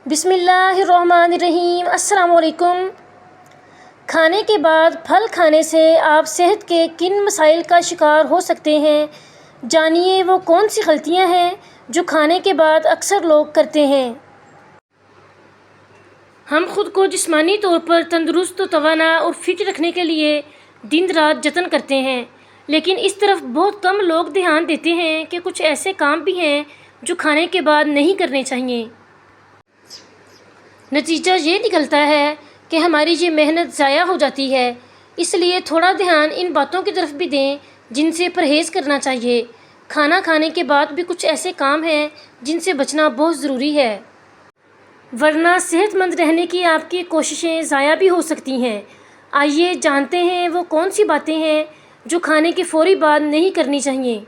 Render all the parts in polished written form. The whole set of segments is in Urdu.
بسم اللہ الرحمن الرحیم۔ السلام علیکم۔ کھانے کے بعد پھل کھانے سے آپ صحت کے کن مسائل کا شکار ہو سکتے ہیں؟ جانیے وہ کون سی غلطیاں ہیں جو کھانے کے بعد اکثر لوگ کرتے ہیں۔ ہم خود کو جسمانی طور پر تندرست و توانا اور فٹ رکھنے کے لیے دن رات جتن کرتے ہیں، لیکن اس طرف بہت کم لوگ دھیان دیتے ہیں کہ کچھ ایسے کام بھی ہیں جو کھانے کے بعد نہیں کرنے چاہیے۔ نتیجہ یہ نکلتا ہے کہ ہماری یہ محنت ضائع ہو جاتی ہے، اس لیے تھوڑا دھیان ان باتوں کی طرف بھی دیں جن سے پرہیز کرنا چاہیے۔ کھانا کھانے کے بعد بھی کچھ ایسے کام ہیں جن سے بچنا بہت ضروری ہے، ورنہ صحت مند رہنے کی آپ کی کوششیں ضائع بھی ہو سکتی ہیں۔ آئیے جانتے ہیں وہ کون سی باتیں ہیں جو کھانے کے فوری بعد نہیں کرنی چاہیے۔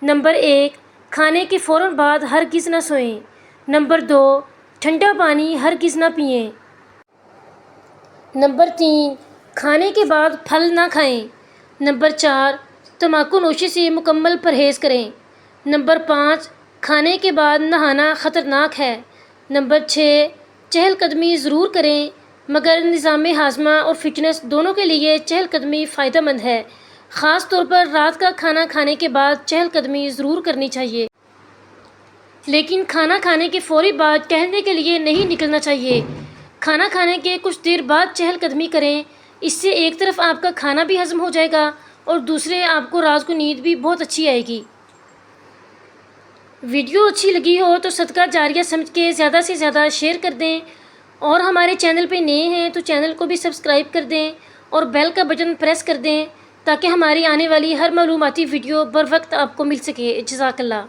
نمبر 1، کھانے کے فوراً بعد ہرگز نہ سوئیں۔ نمبر 2، ٹھنڈا پانی ہرگز نہ پئیں۔ نمبر 3، کھانے کے بعد پھل نہ کھائیں۔ نمبر 4، تمباکو نوشی سے مکمل پرہیز کریں۔ نمبر 5، کھانے کے بعد نہانا خطرناک ہے۔ نمبر 6، چہل قدمی ضرور کریں، مگر نظام ہاضمہ اور فٹنس دونوں کے لیے چہل قدمی فائدہ مند ہے۔ خاص طور پر رات کا کھانا کھانے کے بعد چہل قدمی ضرور کرنی چاہیے، لیکن کھانا کھانے کے فوری بعد ٹہلنے کے لیے نہیں نکلنا چاہیے۔ کھانا کھانے کے کچھ دیر بعد چہل قدمی کریں، اس سے ایک طرف آپ کا کھانا بھی ہضم ہو جائے گا اور دوسرے آپ کو رات کو نیند بھی بہت اچھی آئے گی۔ ویڈیو اچھی لگی ہو تو صدقہ جاریہ سمجھ کے زیادہ سے زیادہ شیئر کر دیں، اور ہمارے چینل پہ نئے ہیں تو چینل کو بھی سبسکرائب کر دیں اور بیل کا بٹن پریس کر دیں تاکہ ہماری آنے والی ہر معلوماتی ویڈیو بر وقت آپ کو مل سکے۔ جزاک اللہ۔